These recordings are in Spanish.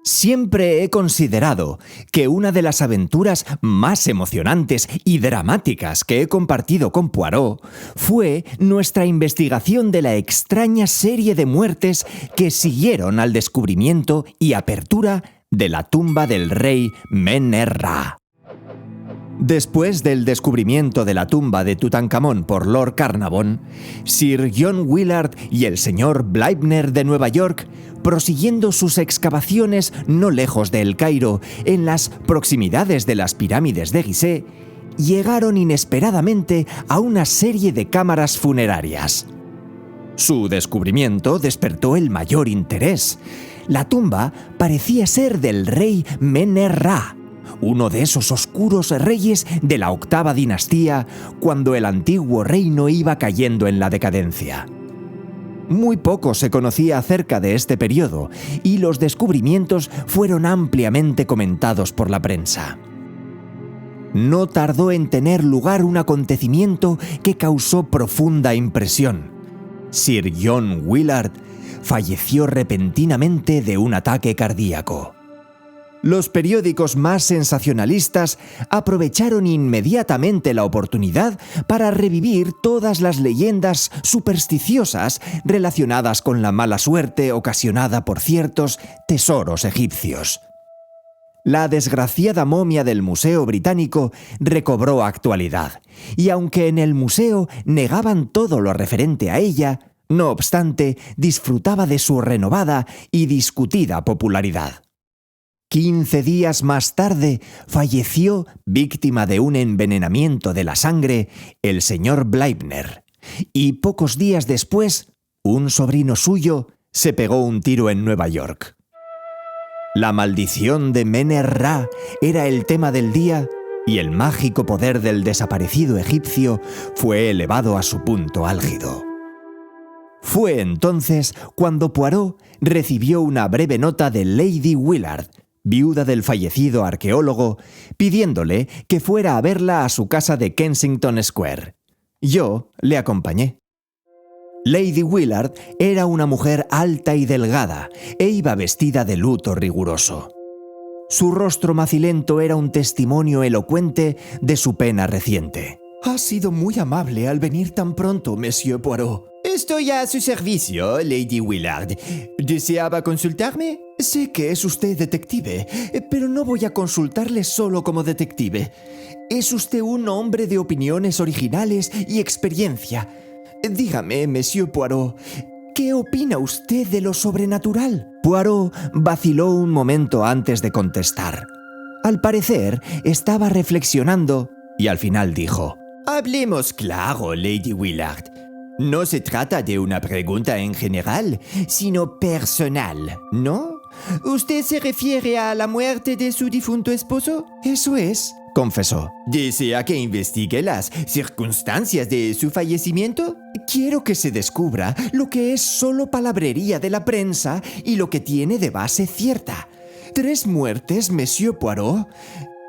Siempre he considerado que una de las aventuras más emocionantes y dramáticas que he compartido con Poirot fue nuestra investigación de la extraña serie de muertes que siguieron al descubrimiento y apertura de la tumba del rey Men-Er-Ra. Después del descubrimiento de la tumba de Tutankamón por Lord Carnarvon, Sir John Willard y el señor Bleibner de Nueva York, prosiguiendo sus excavaciones no lejos de El Cairo, en las proximidades de las pirámides de Gizeh, llegaron inesperadamente a una serie de cámaras funerarias. Su descubrimiento despertó el mayor interés. La tumba parecía ser del rey Men-Er-Ra, uno de esos oscuros reyes de la octava dinastía, cuando el antiguo reino iba cayendo en la decadencia. Muy poco se conocía acerca de este periodo y los descubrimientos fueron ampliamente comentados por la prensa. No tardó en tener lugar un acontecimiento que causó profunda impresión. Sir John Willard falleció repentinamente de un ataque cardíaco. Los periódicos más sensacionalistas aprovecharon inmediatamente la oportunidad para revivir todas las leyendas supersticiosas relacionadas con la mala suerte ocasionada por ciertos tesoros egipcios. La desgraciada momia del Museo Británico recobró actualidad, y aunque en el museo negaban todo lo referente a ella, no obstante, disfrutaba de su renovada y discutida popularidad. 15 días más tarde falleció, víctima de un envenenamiento de la sangre, el señor Bleibner, y pocos días después, un sobrino suyo se pegó un tiro en Nueva York. La maldición de Men-Er-Ra era el tema del día y el mágico poder del desaparecido egipcio fue elevado a su punto álgido. Fue entonces cuando Poirot recibió una breve nota de Lady Willard, viuda del fallecido arqueólogo, pidiéndole que fuera a verla a su casa de Kensington Square. Yo le acompañé. Lady Willard era una mujer alta y delgada e iba vestida de luto riguroso. Su rostro macilento era un testimonio elocuente de su pena reciente. «Ha sido muy amable al venir tan pronto, Monsieur Poirot». «Estoy a su servicio, Lady Willard. ¿Deseaba consultarme?» «Sé que es usted detective, pero no voy a consultarle solo como detective. Es usted un hombre de opiniones originales y experiencia. Dígame, Monsieur Poirot, ¿qué opina usted de lo sobrenatural?» Poirot vaciló un momento antes de contestar. Al parecer, estaba reflexionando y al final dijo: «Hablemos claro, Lady Willard. No se trata de una pregunta en general, sino personal, ¿no? ¿Usted se refiere a la muerte de su difunto esposo?» «Eso es», confesó. «¿Desea que investigue las circunstancias de su fallecimiento?» «Quiero que se descubra lo que es solo palabrería de la prensa y lo que tiene de base cierta. 3 muertes, Monsieur Poirot,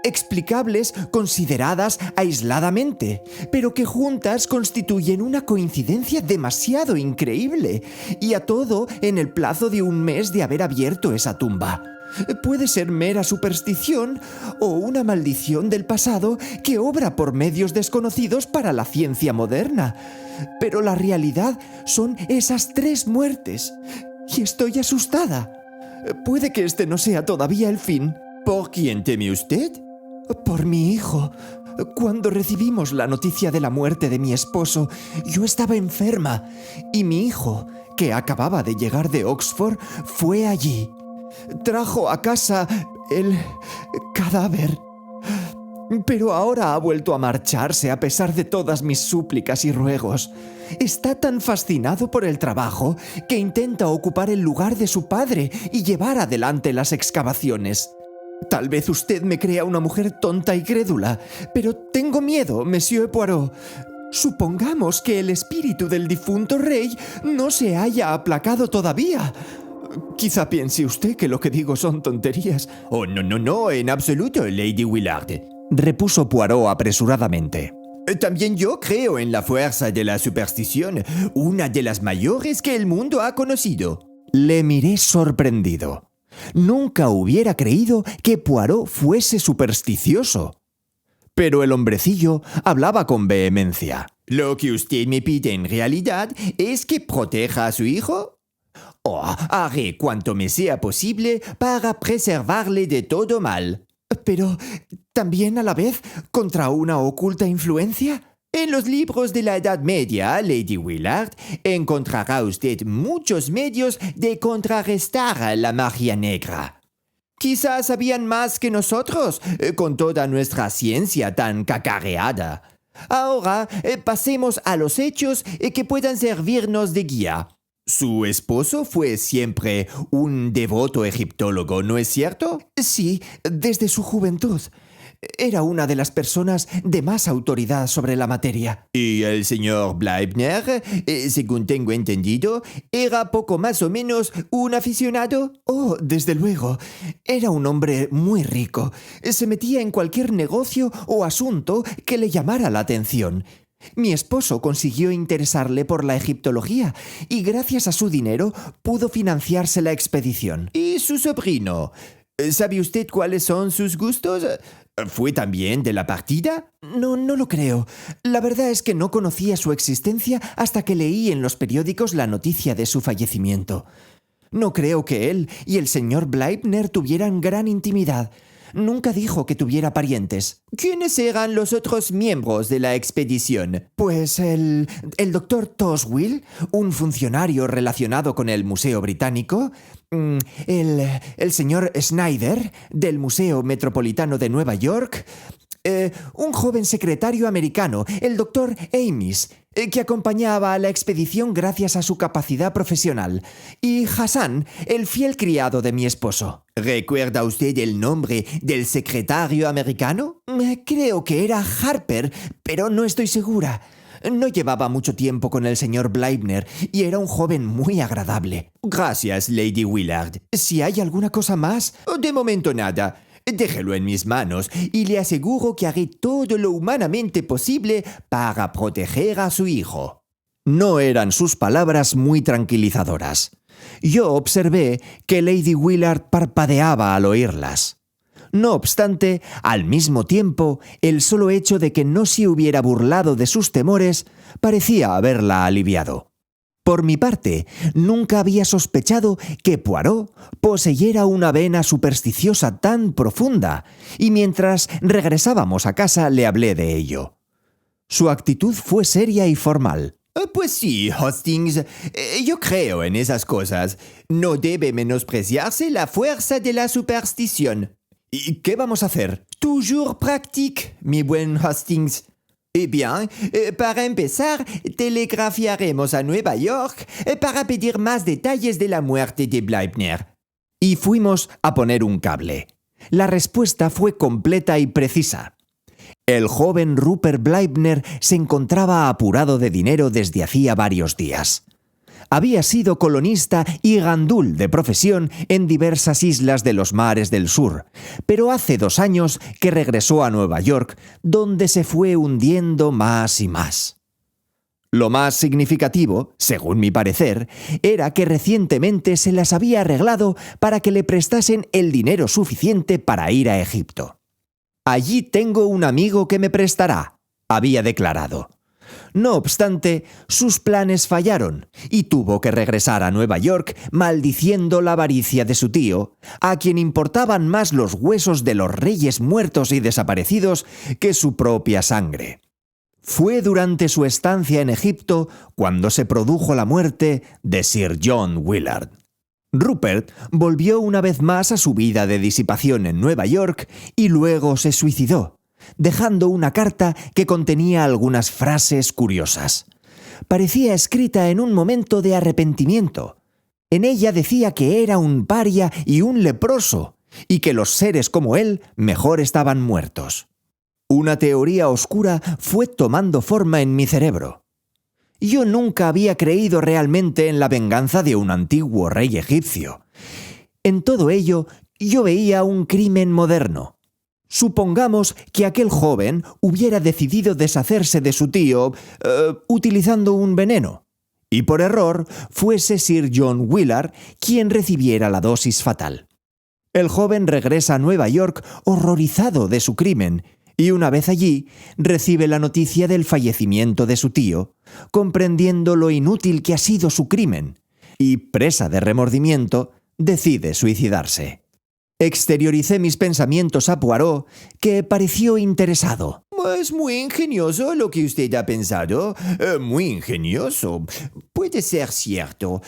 explicables consideradas aisladamente, pero que juntas constituyen una coincidencia demasiado increíble, y a todo en el plazo de 1 mes de haber abierto esa tumba. Puede ser mera superstición o una maldición del pasado que obra por medios desconocidos para la ciencia moderna, pero la realidad son esas 3 muertes, y estoy asustada. Puede que este no sea todavía el fin». «¿Por quién teme usted?» «Por mi hijo. Cuando recibimos la noticia de la muerte de mi esposo, yo estaba enferma y mi hijo, que acababa de llegar de Oxford, fue allí. Trajo a casa el cadáver. Pero ahora ha vuelto a marcharse a pesar de todas mis súplicas y ruegos. Está tan fascinado por el trabajo que intenta ocupar el lugar de su padre y llevar adelante las excavaciones. Tal vez usted me crea una mujer tonta y crédula, pero tengo miedo, Monsieur Poirot. Supongamos que el espíritu del difunto rey no se haya aplacado todavía. Quizá piense usted que lo que digo son tonterías. Oh, no, en absoluto, Lady Willard, repuso Poirot apresuradamente. También yo creo en la fuerza de la superstición, una de las mayores que el mundo ha conocido. Le miré sorprendido. Nunca hubiera creído que Poirot fuese supersticioso. Pero el hombrecillo hablaba con vehemencia. ¿Lo que usted me pide en realidad es que proteja a su hijo? Oh, haré cuanto me sea posible para preservarle de todo mal. Pero, ¿también a la vez contra una oculta influencia? En los libros de la Edad Media, Lady Willard, encontrará usted muchos medios de contrarrestar la magia negra. Quizás sabían más que nosotros, con toda nuestra ciencia tan cacareada. Ahora, pasemos a los hechos que puedan servirnos de guía. Su esposo fue siempre un devoto egiptólogo, ¿no es cierto? Sí, desde su juventud. Era una de las personas de más autoridad sobre la materia. ¿Y el señor Bleibner, según tengo entendido, era poco más o menos un aficionado? Oh, desde luego. Era un hombre muy rico. Se metía en cualquier negocio o asunto que le llamara la atención. Mi esposo consiguió interesarle por la egiptología y gracias a su dinero pudo financiarse la expedición. ¿Y su sobrino? ¿Sabe usted cuáles son sus gustos? ¿Fue también de la partida? No lo creo. La verdad es que no conocía su existencia hasta que leí en los periódicos la noticia de su fallecimiento. No creo que él y el señor Bleibner tuvieran gran intimidad. Nunca dijo que tuviera parientes. ¿Quiénes eran los otros miembros de la expedición? Pues el doctor Toswell, un funcionario relacionado con el Museo Británico, el señor Snyder, del Museo Metropolitano de Nueva York, un joven secretario americano, el doctor Amis, que acompañaba a la expedición gracias a su capacidad profesional, y Hassan, el fiel criado de mi esposo. ¿Recuerda usted el nombre del secretario americano? Creo que era Harper, pero no estoy segura. No llevaba mucho tiempo con el señor Bleibner y era un joven muy agradable. Gracias, Lady Willard. Si hay alguna cosa más... De momento nada. Déjelo en mis manos y le aseguro que haré todo lo humanamente posible para proteger a su hijo. No eran sus palabras muy tranquilizadoras. Yo observé que Lady Willard parpadeaba al oírlas. No obstante, al mismo tiempo, el solo hecho de que no se hubiera burlado de sus temores parecía haberla aliviado. Por mi parte, nunca había sospechado que Poirot poseyera una vena supersticiosa tan profunda, y mientras regresábamos a casa le hablé de ello. Su actitud fue seria y formal. Pues sí, Hastings, yo creo en esas cosas. No debe menospreciarse la fuerza de la superstición. ¿Y qué vamos a hacer? Toujours pratique, mi buen Hastings. Bien, para empezar, telegrafiaremos a Nueva York para pedir más detalles de la muerte de Bleibner. Y fuimos a poner un cable. La respuesta fue completa y precisa. El joven Rupert Bleibner se encontraba apurado de dinero desde hacía varios días. Había sido colonista y gandul de profesión en diversas islas de los mares del sur, pero hace 2 años que regresó a Nueva York, donde se fue hundiendo más y más. Lo más significativo, según mi parecer, era que recientemente se las había arreglado para que le prestasen el dinero suficiente para ir a Egipto. «Allí tengo un amigo que me prestará», había declarado. No obstante, sus planes fallaron y tuvo que regresar a Nueva York maldiciendo la avaricia de su tío, a quien importaban más los huesos de los reyes muertos y desaparecidos que su propia sangre. Fue durante su estancia en Egipto cuando se produjo la muerte de Sir John Willard. Rupert volvió una vez más a su vida de disipación en Nueva York y luego se suicidó, dejando una carta que contenía algunas frases curiosas. Parecía escrita en un momento de arrepentimiento. En ella decía que era un paria y un leproso, y que los seres como él mejor estaban muertos. Una teoría oscura fue tomando forma en mi cerebro. Yo nunca había creído realmente en la venganza de un antiguo rey egipcio. En todo ello, yo veía un crimen moderno. Supongamos que aquel joven hubiera decidido deshacerse de su tío utilizando un veneno, y por error fuese Sir John Willard quien recibiera la dosis fatal. El joven regresa a Nueva York horrorizado de su crimen, y una vez allí recibe la noticia del fallecimiento de su tío, comprendiendo lo inútil que ha sido su crimen, y, presa de remordimiento, decide suicidarse. Exterioricé mis pensamientos a Poirot, que pareció interesado. Es muy ingenioso lo que usted ha pensado. Muy ingenioso. Puede ser cierto,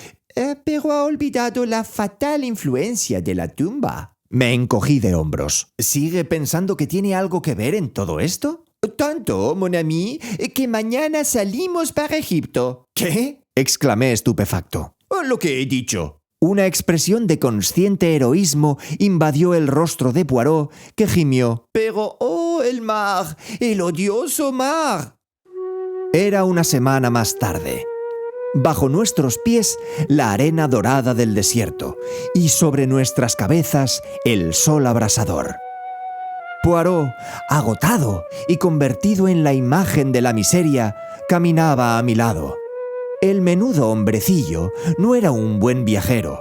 pero ha olvidado la fatal influencia de la tumba. Me encogí de hombros. ¿Sigue pensando que tiene algo que ver en todo esto? Tanto, mon ami, que mañana salimos para Egipto. ¿Qué? Exclamé estupefacto. Lo que he dicho. Una expresión de consciente heroísmo invadió el rostro de Poirot, que gimió. Pero, el mar, el odioso mar. Era una semana más tarde. Bajo nuestros pies, la arena dorada del desierto, y sobre nuestras cabezas, el sol abrasador. Poirot, agotado y convertido en la imagen de la miseria, caminaba a mi lado. El menudo hombrecillo no era un buen viajero.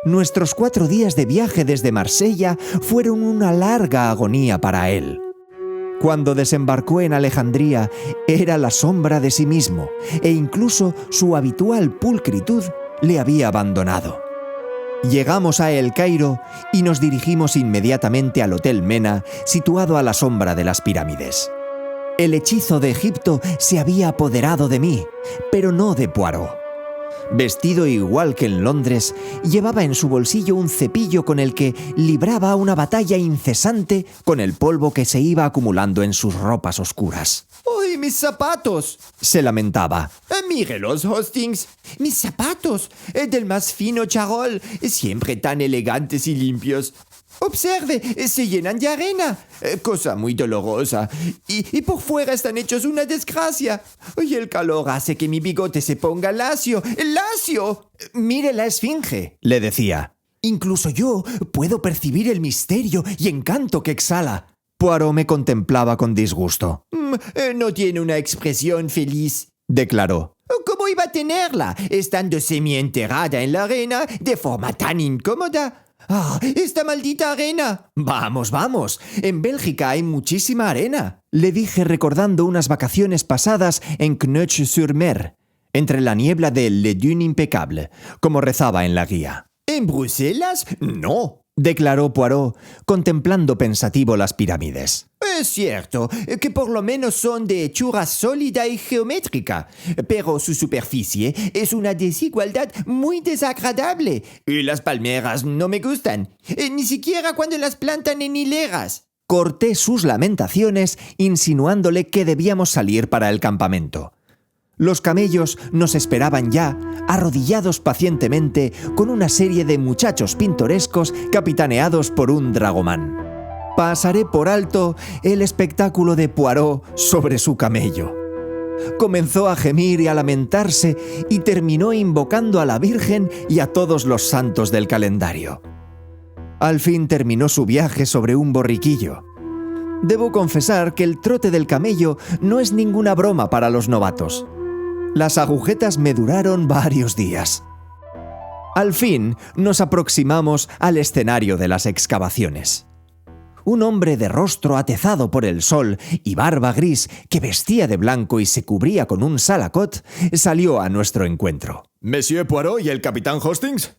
Nuestros 4 días de viaje desde Marsella fueron una larga agonía para él. Cuando desembarcó en Alejandría, era la sombra de sí mismo, e incluso su habitual pulcritud le había abandonado. Llegamos a El Cairo y nos dirigimos inmediatamente al Hotel Mena, situado a la sombra de las pirámides. El hechizo de Egipto se había apoderado de mí, pero no de Poirot. Vestido igual que en Londres, llevaba en su bolsillo un cepillo con el que libraba una batalla incesante con el polvo que se iba acumulando en sus ropas oscuras. ¡Uy, mis zapatos! Se lamentaba. Mírelos, Hastings. Mis zapatos, del más fino charol, siempre tan elegantes y limpios. Observe, se llenan de arena, cosa muy dolorosa, y por fuera están hechos una desgracia. Y el calor hace que mi bigote se ponga lacio. ¡Lacio! Mire la esfinge, le decía. Incluso yo puedo percibir el misterio y encanto que exhala. Poirot me contemplaba con disgusto. No tiene una expresión feliz, declaró. ¿Cómo iba a tenerla, estando semienterrada en la arena de forma tan incómoda? ¡Ah, esta maldita arena! Vamos, vamos. En Bélgica hay muchísima arena, le dije recordando unas vacaciones pasadas en Kneuch-sur-Mer, entre la niebla de Le Dune Impeccable, como rezaba en la guía. ¿En Bruselas? No, declaró Poirot, contemplando pensativo las pirámides. Es cierto que por lo menos son de hechura sólida y geométrica, pero su superficie es una desigualdad muy desagradable. Y las palmeras no me gustan, ni siquiera cuando las plantan en hileras. Corté sus lamentaciones, insinuándole que debíamos salir para el campamento. Los camellos nos esperaban ya, arrodillados pacientemente con una serie de muchachos pintorescos capitaneados por un dragomán. Pasaré por alto el espectáculo de Poirot sobre su camello. Comenzó a gemir y a lamentarse y terminó invocando a la Virgen y a todos los santos del calendario. Al fin terminó su viaje sobre un borriquillo. Debo confesar que el trote del camello no es ninguna broma para los novatos. Las agujetas me duraron varios días. Al fin nos aproximamos al escenario de las excavaciones. Un hombre de rostro atezado por el sol y barba gris que vestía de blanco y se cubría con un salacot salió a nuestro encuentro. Monsieur Poirot y el capitán Hastings,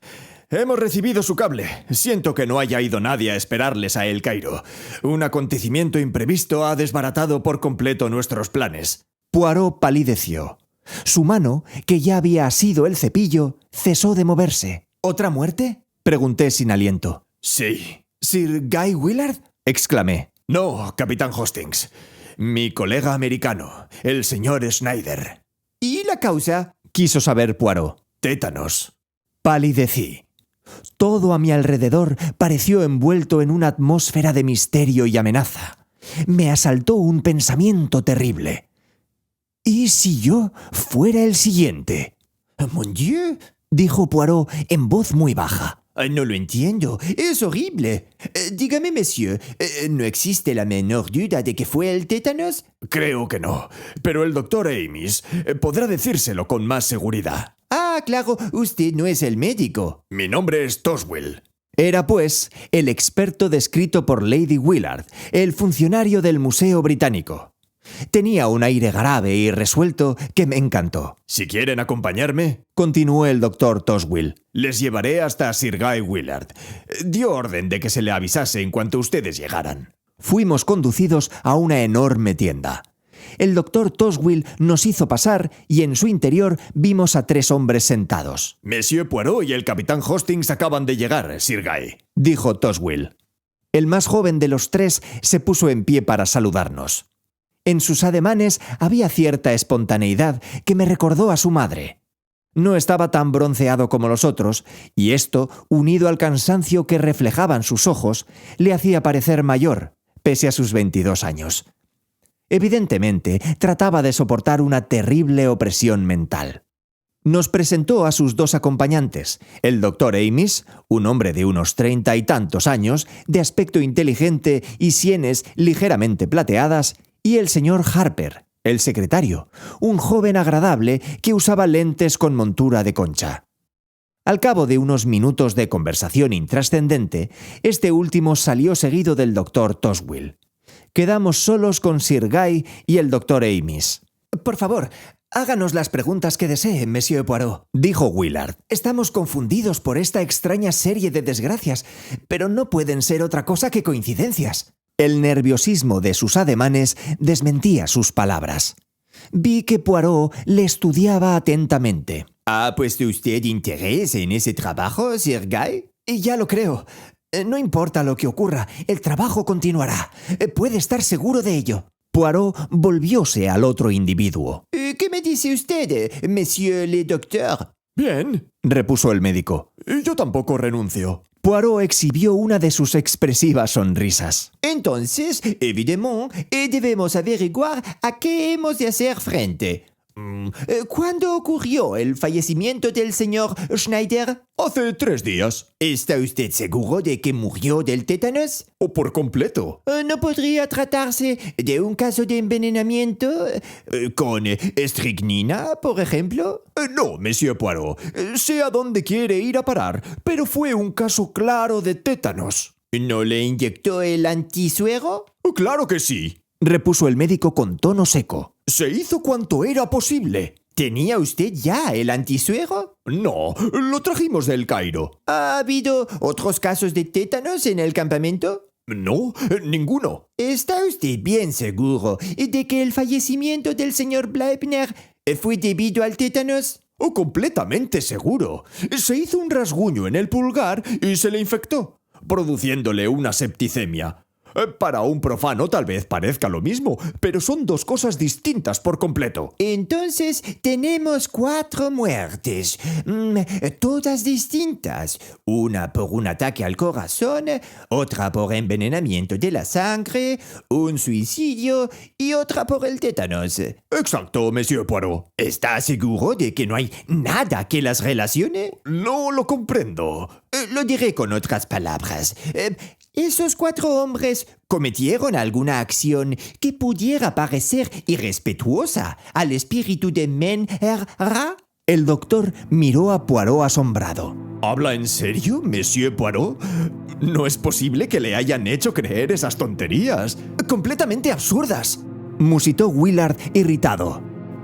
hemos recibido su cable. Siento que no haya ido nadie a esperarles a El Cairo. Un acontecimiento imprevisto ha desbaratado por completo nuestros planes. Poirot palideció. Su mano, que ya había asido el cepillo, cesó de moverse. ¿Otra muerte?, pregunté sin aliento. Sí. ¿Sir Guy Willard?, exclamé. No, capitán Hastings. Mi colega americano, el señor Schneider. ¿Y la causa? Quiso saber Poirot. Tétanos. Palidecí. Todo a mi alrededor pareció envuelto en una atmósfera de misterio y amenaza. Me asaltó un pensamiento terrible. ¿Y si yo fuera el siguiente? ¡Mon Dieu! Dijo Poirot en voz muy baja. No lo entiendo. Es horrible. Dígame, monsieur, ¿no existe la menor duda de que fue el tétanos? Creo que no, pero el doctor Amis podrá decírselo con más seguridad. Ah, claro, usted no es el médico. Mi nombre es Toswell. Era, pues, el experto descrito por Lady Willard, el funcionario del Museo Británico. Tenía un aire grave y resuelto que me encantó. Si quieren acompañarme, continuó el doctor Toswell, les llevaré hasta Sir Guy Willard. Dio orden de que se le avisase en cuanto ustedes llegaran. Fuimos conducidos a una enorme tienda. El doctor Toswell nos hizo pasar y en su interior vimos a 3 hombres sentados. Monsieur Poirot y el capitán Hastings acaban de llegar, Sir Guy, dijo Toswell. El más joven de los 3 se puso en pie para saludarnos. En sus ademanes había cierta espontaneidad que me recordó a su madre. No estaba tan bronceado como los otros, y esto, unido al cansancio que reflejaban sus ojos, le hacía parecer mayor, pese a sus 22 años. Evidentemente, trataba de soportar una terrible opresión mental. Nos presentó a sus 2 acompañantes, el doctor Amis, un hombre de unos 30 y tantos años, de aspecto inteligente y sienes ligeramente plateadas, y el señor Harper, el secretario, un joven agradable que usaba lentes con montura de concha. Al cabo de unos minutos de conversación intrascendente, este último salió seguido del doctor Toswell. Quedamos solos con Sir Guy y el doctor Amis. Por favor, háganos las preguntas que desee, monsieur Poirot, dijo Willard. Estamos confundidos por esta extraña serie de desgracias, pero no pueden ser otra cosa que coincidencias. El nerviosismo de sus ademanes desmentía sus palabras. Vi que Poirot le estudiaba atentamente. ¿Ha puesto usted interés en ese trabajo, Sir Guy? Ya lo creo. No importa lo que ocurra, el trabajo continuará. Puede estar seguro de ello. Poirot volvióse al otro individuo. ¿Qué me dice usted, monsieur le docteur? Bien, repuso el médico. Yo tampoco renuncio. Poirot exhibió una de sus expresivas sonrisas. Entonces, evidentemente, debemos averiguar a qué hemos de hacer frente. ¿Cuándo ocurrió el fallecimiento del señor Schneider? Hace 3 días. ¿Está usted seguro de que murió del tétanos? ¿O por completo? ¿No podría tratarse de un caso de envenenamiento con estricnina, por ejemplo? No, monsieur Poirot. Sé a dónde quiere ir a parar, pero fue un caso claro de tétanos. ¿No le inyectó el antisuero? Claro que sí, repuso el médico con tono seco. Se hizo cuanto era posible. ¿Tenía usted ya el antisuero? No, lo trajimos del Cairo. ¿Ha habido otros casos de tétanos en el campamento? No, ninguno. ¿Está usted bien seguro de que el fallecimiento del señor Bleibner fue debido al tétanos? Completamente seguro. Se hizo un rasguño en el pulgar y se le infectó, produciéndole una septicemia. Para un profano tal vez parezca lo mismo, pero son 2 cosas distintas por completo. Entonces tenemos 4 muertes, todas distintas. Una por un ataque al corazón, otra por envenenamiento de la sangre, un suicidio y otra por el tétanos. Exacto, monsieur Poirot. ¿Está seguro de que no hay nada que las relacione? No lo comprendo. Lo diré con otras palabras. ¿Esos 4 hombres cometieron alguna acción que pudiera parecer irrespetuosa al espíritu de Men-Ra? El doctor miró a Poirot asombrado. ¿Habla en serio, monsieur Poirot? No es posible que le hayan hecho creer esas tonterías. Completamente absurdas, musitó Willard irritado.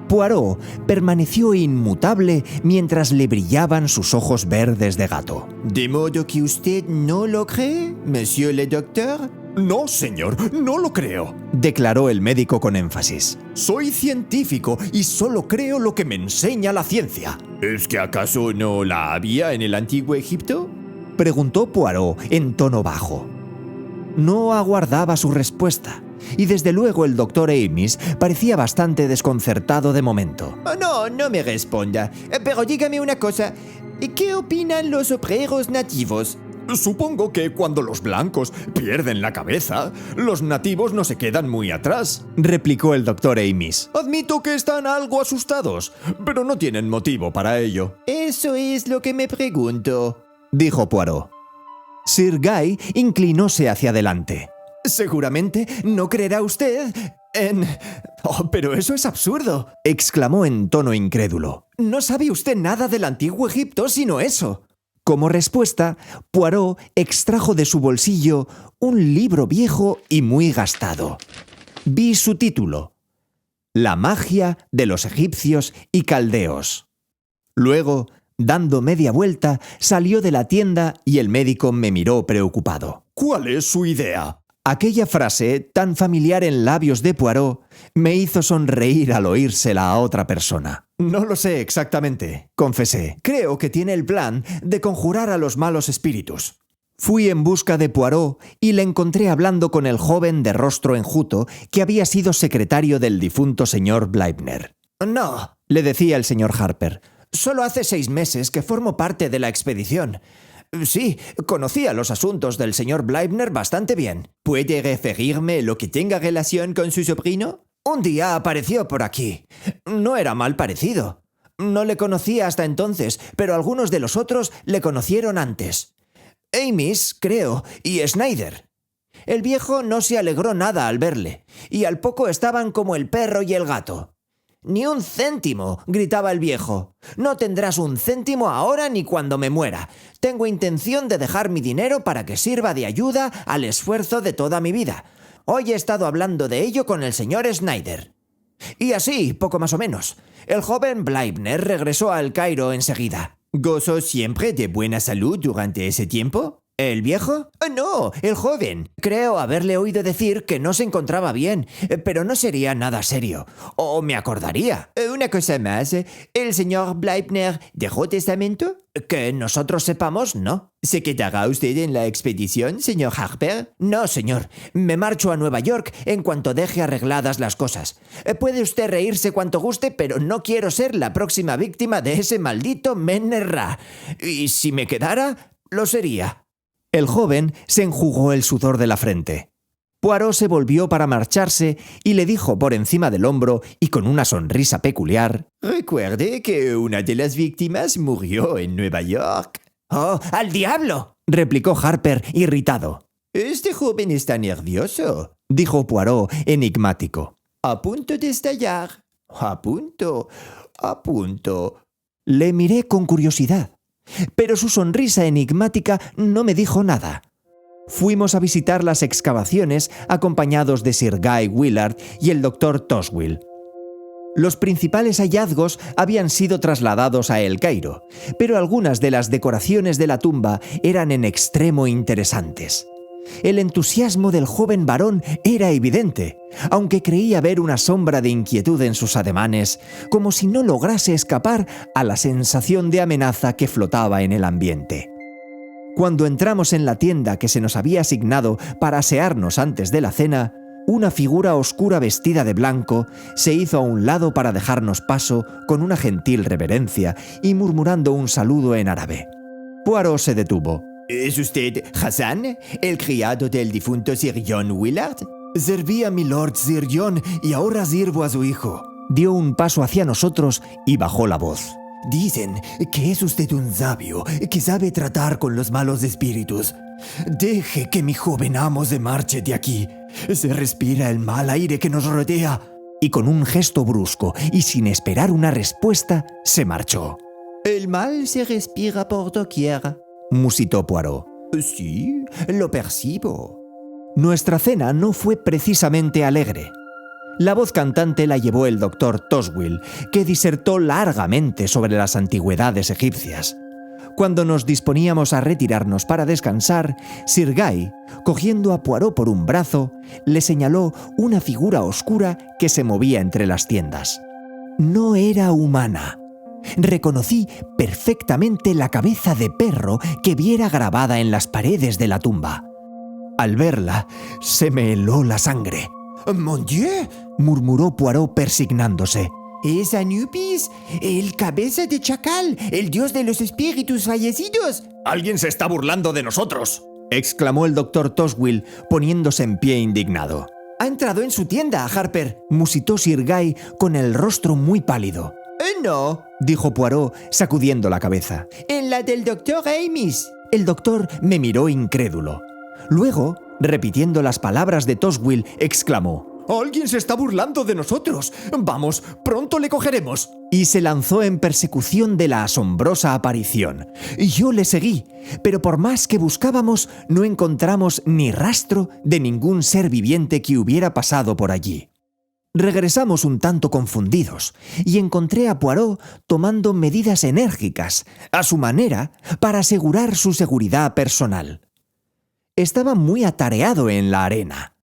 Poirot permaneció inmutable mientras le brillaban sus ojos verdes de gato. ¿De modo que usted no lo cree, monsieur le docteur? No, señor, no lo creo, declaró el médico con énfasis. Soy científico y solo creo lo que me enseña la ciencia. ¿Es que acaso no la había en el antiguo Egipto? Preguntó Poirot en tono bajo. no aguardaba su respuesta, y desde luego el doctor Amis parecía bastante desconcertado de momento. Oh, no, no me responda. Pero dígame una cosa. ¿Qué opinan los obreros nativos? Supongo que cuando los blancos pierden la cabeza, los nativos no se quedan muy atrás, replicó el doctor Amis. Admito que están algo asustados, pero no tienen motivo para ello. Eso es lo que me pregunto, dijo Poirot. Sir Guy inclinóse hacia adelante. Seguramente no creerá usted en... Oh, pero eso es absurdo, exclamó en tono incrédulo. No sabe usted nada del antiguo Egipto sino eso. Como respuesta, Poirot extrajo de su bolsillo un libro viejo y muy gastado. Vi su título: La magia de los egipcios y caldeos. Luego, dando media vuelta, salió de la tienda y el médico me miró preocupado. ¿Cuál es su idea? Aquella frase, tan familiar en labios de Poirot, me hizo sonreír al oírsela a otra persona. No lo sé exactamente, confesé. Creo que tiene el plan de conjurar a los malos espíritus. Fui en busca de Poirot y le encontré hablando con el joven de rostro enjuto que había sido secretario del difunto señor Bleibner. No, le decía el señor Harper. Solo hace 6 meses que formo parte de la expedición. Sí, conocía los asuntos del señor Bleibner bastante bien. ¿Puede referirme lo que tenga relación con su sobrino? Un día apareció por aquí. No era mal parecido. No le conocía hasta entonces, pero algunos de los otros le conocieron antes. Amis, creo, y Snyder. El viejo no se alegró nada al verle, y al poco estaban como el perro y el gato. «Ni un céntimo», gritaba el viejo. «No tendrás un céntimo ahora ni cuando me muera. Tengo intención de dejar mi dinero para que sirva de ayuda al esfuerzo de toda mi vida. Hoy he estado hablando de ello con el señor Snyder». Y así, poco más o menos. El joven Bleibner regresó al Cairo enseguida. ¿Gozó siempre de buena salud durante ese tiempo? ¿El viejo? No, el joven. Creo haberle oído decir que no se encontraba bien, pero no sería nada serio. O me acordaría. Una cosa más, ¿el señor Bleibner dejó testamento? Que nosotros sepamos, no. ¿Se quedará usted en la expedición, señor Harper? No, señor. Me marcho a Nueva York en cuanto deje arregladas las cosas. Puede usted reírse cuanto guste, pero no quiero ser la próxima víctima de ese maldito Men-Ra. Y si me quedara, lo sería. El joven se enjugó el sudor de la frente. Poirot se volvió para marcharse y le dijo por encima del hombro y con una sonrisa peculiar: «Recuerde que una de las víctimas murió en Nueva York». «¡Oh, al diablo!», replicó Harper irritado. «Este joven está nervioso», dijo Poirot enigmático. «A punto de estallar. A punto. Le miré con curiosidad, pero su sonrisa enigmática no me dijo nada. Fuimos a visitar las excavaciones acompañados de Sir Guy Willard y el Dr. Toswell. Los principales hallazgos habían sido trasladados a El Cairo, pero algunas de las decoraciones de la tumba eran en extremo interesantes. El entusiasmo del joven varón era evidente, aunque creía ver una sombra de inquietud en sus ademanes, como si no lograse escapar a la sensación de amenaza que flotaba en el ambiente. Cuando entramos en la tienda que se nos había asignado para asearnos antes de la cena, una figura oscura vestida de blanco se hizo a un lado para dejarnos paso con una gentil reverencia y murmurando un saludo en árabe. Poirot se detuvo. ¿Es usted Hassan, el criado del difunto Sir John Willard? Serví a mi Lord Sir John y ahora sirvo a su hijo. Dio un paso hacia nosotros y bajó la voz. Dicen que es usted un sabio que sabe tratar con los malos espíritus. Deje que mi joven amo se marche de aquí. Se respira el mal aire que nos rodea. Y con un gesto brusco y sin esperar una respuesta, se marchó. El mal se respira por doquier, musitó Poirot. Sí, lo percibo. Nuestra cena no fue precisamente alegre. La voz cantante la llevó el doctor Toswell, que disertó largamente sobre las antigüedades egipcias. Cuando nos disponíamos a retirarnos para descansar, Sir Guy, cogiendo a Poirot por un brazo, le señaló una figura oscura que se movía entre las tiendas. No era humana. Reconocí perfectamente la cabeza de perro que viera grabada en las paredes de la tumba. Al verla, se me heló la sangre. ¡Mon Dieu! Murmuró Poirot persignándose. ¡Es Anubis, el cabeza de chacal, el dios de los espíritus fallecidos! ¡Alguien se está burlando de nosotros! Exclamó el doctor Toswell, poniéndose en pie indignado. Ha entrado en su tienda, Harper. Musitó Sir Guy con el rostro muy pálido. No, Dijo Poirot, sacudiendo la cabeza. en la del doctor Amis. El doctor me miró incrédulo. Luego, repitiendo las palabras de Toswell, exclamó: ¡Alguien se está burlando de nosotros! ¡Vamos, pronto le cogeremos! y se lanzó en persecución de la asombrosa aparición. Yo le seguí, pero por más que buscábamos, no encontramos ni rastro de ningún ser viviente que hubiera pasado por allí. Regresamos un tanto confundidos y encontré a Poirot tomando medidas enérgicas, a su manera, para asegurar su seguridad personal. Estaba muy atareado en la arena.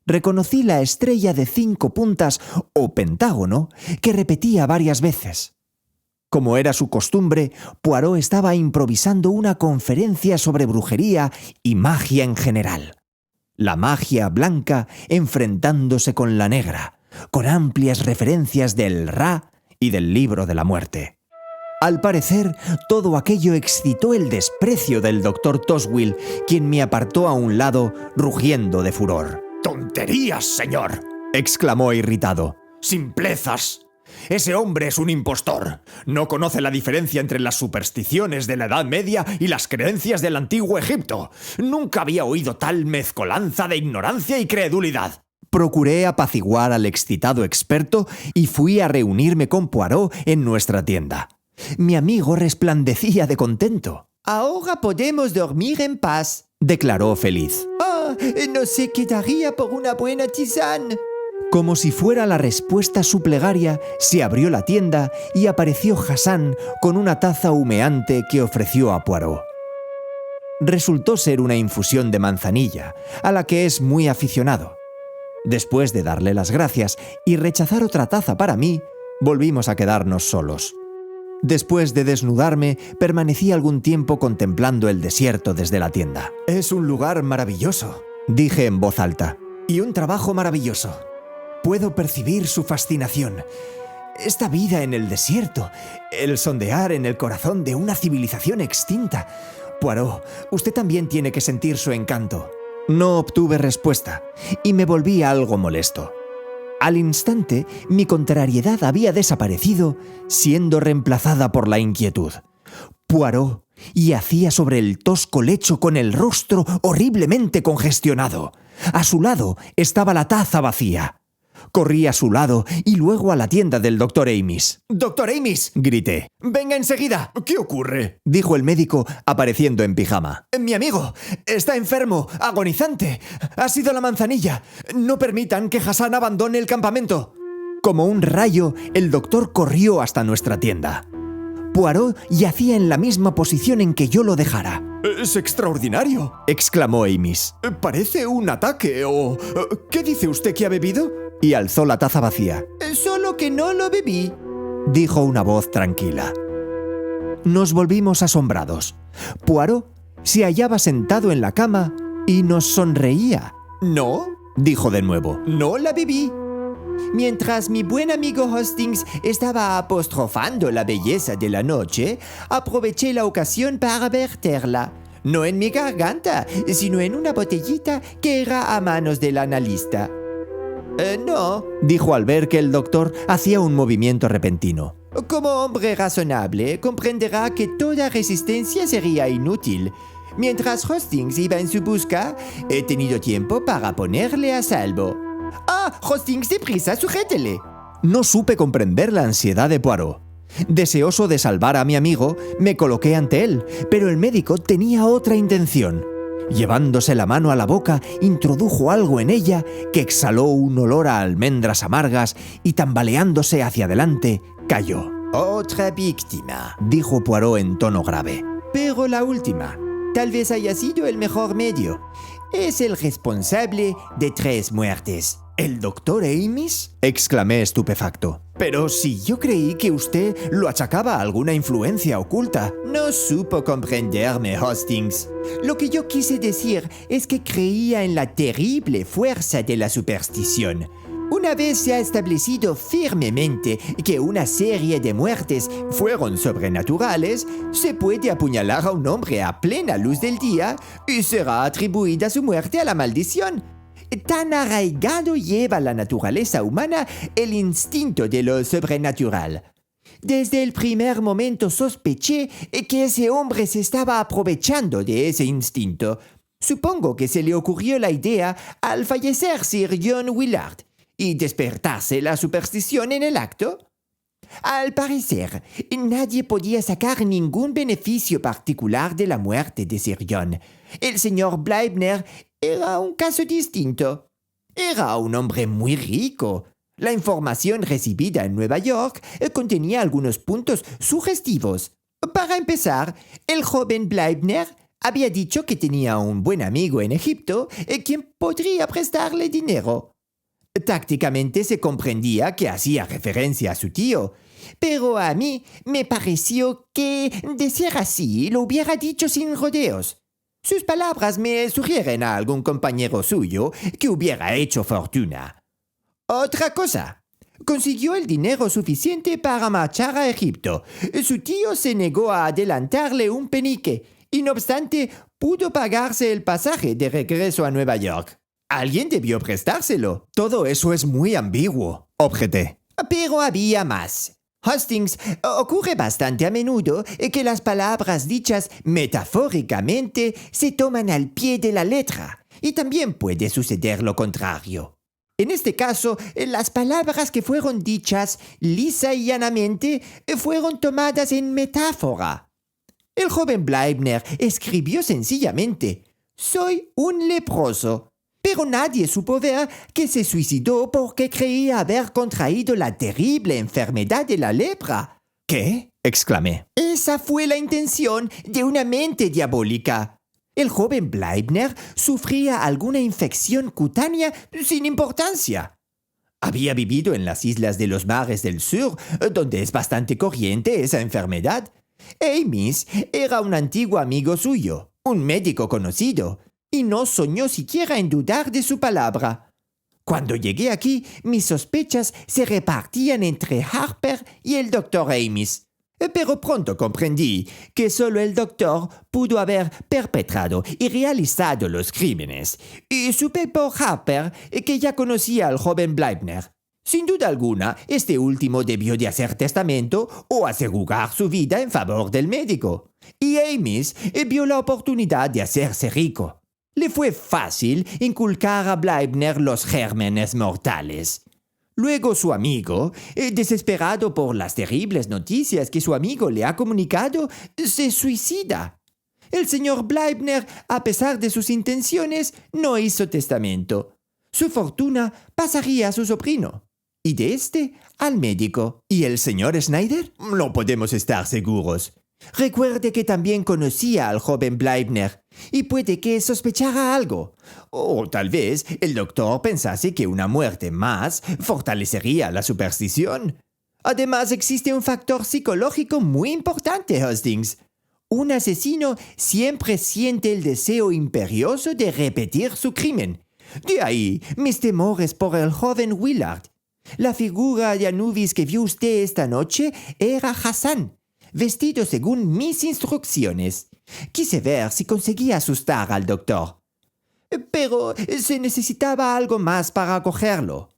Reconocí la estrella de 5 puntas o pentágono que repetía varias veces. Como era su costumbre, Poirot estaba improvisando una conferencia sobre brujería y magia en general. La magia blanca enfrentándose con la negra, con amplias referencias del Ra y del Libro de la Muerte. Al parecer, todo aquello excitó el desprecio del doctor Toswell, quien me apartó a un lado, rugiendo de furor. ¡Tonterías, señor! Exclamó irritado. ¡Simplezas! Ese hombre es un impostor. No conoce la diferencia entre las supersticiones de la Edad Media y las creencias del antiguo Egipto. Nunca había oído tal mezcolanza de ignorancia y credulidad. Procuré apaciguar al excitado experto y fui a reunirme con Poirot en nuestra tienda. Mi amigo resplandecía de contento. Ahora podemos dormir en paz. Declaró feliz. No se quedaría por una buena tisane. Como si fuera la respuesta a su plegaria, se abrió la tienda y apareció Hassan con una taza humeante que ofreció a Poirot. Resultó ser una infusión de manzanilla, a la que es muy aficionado. Después de darle las gracias y rechazar otra taza para mí, volvimos a quedarnos solos. Después de desnudarme, permanecí algún tiempo contemplando el desierto desde la tienda. Es un lugar maravilloso, Dije en voz alta. y un trabajo maravilloso. Puedo percibir su fascinación. Esta vida en el desierto, el sondear en el corazón de una civilización extinta. Poirot, usted también tiene que sentir su encanto. No obtuve respuesta y me volví algo molesto. Al instante, mi contrariedad había desaparecido, siendo reemplazada por la inquietud. Poirot yacía sobre el tosco lecho con el rostro horriblemente congestionado. A su lado estaba la taza vacía. Corrí a su lado y luego a la tienda del doctor Amis. ¡Doctor Amis! Grité. ¡Venga enseguida! ¿Qué ocurre? Dijo el médico apareciendo en pijama. Mi amigo está enfermo, agonizante. Ha sido la manzanilla. No permitan que Hassan abandone el campamento. Como un rayo, el doctor corrió hasta nuestra tienda. Poirot yacía en la misma posición en que yo lo dejara. ¡Es extraordinario!, exclamó Amis. Parece un ataque o... ¿Qué dice usted que ha bebido? Y alzó la taza vacía. Solo que no lo bebí. Dijo una voz tranquila. Nos volvimos asombrados. Poirot se hallaba sentado en la cama y nos sonreía. No, Dijo de nuevo. no la bebí. Mientras mi buen amigo Hastings estaba apostrofando la belleza de la noche, aproveché la ocasión para verterla. No en mi garganta, sino en una botellita que era a manos del analista. No, Dijo al ver que el doctor hacía un movimiento repentino. como hombre razonable, comprenderá que toda resistencia sería inútil. Mientras Hastings iba en su busca, he tenido tiempo para ponerle a salvo. Hastings, deprisa, sujétele. No supe comprender la ansiedad de Poirot. Deseoso de salvar a mi amigo, me coloqué ante él, pero el médico tenía otra intención. Llevándose la mano a la boca, introdujo algo en ella que exhaló un olor a almendras amargas y tambaleándose hacia adelante, cayó. Otra víctima. Dijo Poirot en tono grave. Pero la última. Tal vez haya sido el mejor medio. Es el responsable de 3 muertes. ¿El doctor Amis? Exclamé estupefacto. Pero si yo creí que usted lo achacaba a alguna influencia oculta. No supo comprenderme, Hastings. Lo que yo quise decir es que creía en la terrible fuerza de la superstición. Una vez se ha establecido firmemente que una serie de muertes fueron sobrenaturales, se puede apuñalar a un hombre a plena luz del día y será atribuida su muerte a la maldición. Tan arraigado lleva la naturaleza humana el instinto de lo sobrenatural. Desde el primer momento sospeché que ese hombre se estaba aprovechando de ese instinto. Supongo que se le ocurrió la idea al fallecer Sir John Willard y despertarse la superstición en el acto. Al parecer, nadie podía sacar ningún beneficio particular de la muerte de Sir John. El señor Bleibner era un caso distinto. Era un hombre muy rico. La información recibida en Nueva York contenía algunos puntos sugestivos. Para empezar, el joven Bleibner había dicho que tenía un buen amigo en Egipto quien podría prestarle dinero. Tácticamente se comprendía que hacía referencia a su tío, pero a mí me pareció que, de ser así, lo hubiera dicho sin rodeos. Sus palabras me sugieren a algún compañero suyo que hubiera hecho fortuna. Otra cosa, consiguió el dinero suficiente para marchar a Egipto. Su tío se negó a adelantarle un penique y, no obstante, pudo pagarse el pasaje de regreso a Nueva York. Alguien debió prestárselo. Todo eso es muy ambiguo, objeté. Pero había más. Hastings, ocurre bastante a menudo que las palabras dichas metafóricamente se toman al pie de la letra, y también puede suceder lo contrario. En este caso, las palabras que fueron dichas lisa y llanamente fueron tomadas en metáfora. El joven Bleibner escribió sencillamente: «Soy un leproso». Pero nadie supo ver que se suicidó porque creía haber contraído la terrible enfermedad de la lepra. ¿Qué? Exclamé. Esa fue la intención de una mente diabólica. El joven Bleibner sufría alguna infección cutánea sin importancia. Había vivido en las islas de los mares del sur, donde es bastante corriente esa enfermedad. Amis era un antiguo amigo suyo, un médico conocido, y no soñó siquiera en dudar de su palabra. Cuando llegué aquí, mis sospechas se repartían entre Harper y el doctor Amis. Pero pronto comprendí que solo el doctor pudo haber perpetrado y realizado los crímenes, y supe por Harper que ya conocía al joven Bleibner. Sin duda alguna, este último debió de hacer testamento o asegurar su vida en favor del médico. Y Amis vio la oportunidad de hacerse rico. Le fue fácil inculcar a Bleibner los gérmenes mortales. Luego su amigo, desesperado por las terribles noticias que su amigo le ha comunicado, se suicida. El señor Bleibner, a pesar de sus intenciones, no hizo testamento. Su fortuna pasaría a su sobrino, y de este al médico. ¿Y el señor Schneider? No podemos estar seguros. Recuerde que también conocía al joven Bleibner, y puede que sospechara algo. O tal vez el doctor pensase que una muerte más fortalecería la superstición. Además, existe un factor psicológico muy importante, Hastings. Un asesino siempre siente el deseo imperioso de repetir su crimen. De ahí mis temores por el joven Willard. La figura de Anubis que vio usted esta noche era Hassan, vestido según mis instrucciones. Quise ver si conseguía asustar al doctor. Pero se necesitaba algo más para acogerlo.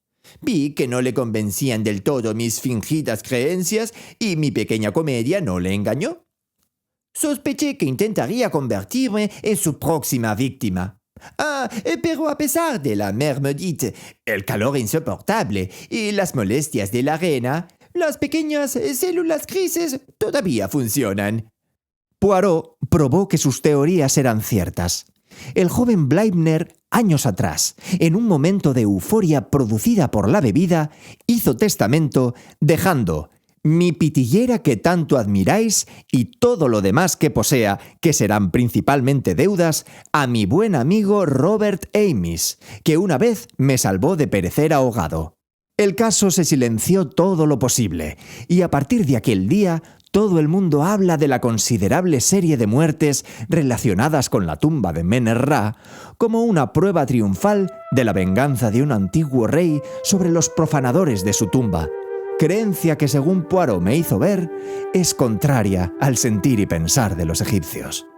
Vi que no le convencían del todo mis fingidas creencias y mi pequeña comedia no le engañó. Sospeché que intentaría convertirme en su próxima víctima. Pero a pesar de la mermedite, el calor insoportable y las molestias de la arena, las pequeñas células grises todavía funcionan. Poirot probó que sus teorías eran ciertas. El joven Bleibner, años atrás, en un momento de euforia producida por la bebida, hizo testamento dejando mi pitillera que tanto admiráis y todo lo demás que posea, que serán principalmente deudas, a mi buen amigo Robert Amis, que una vez me salvó de perecer ahogado. El caso se silenció todo lo posible, y a partir de aquel día todo el mundo habla de la considerable serie de muertes relacionadas con la tumba de Mener-Ra como una prueba triunfal de la venganza de un antiguo rey sobre los profanadores de su tumba, creencia que, según Poirot me hizo ver, es contraria al sentir y pensar de los egipcios.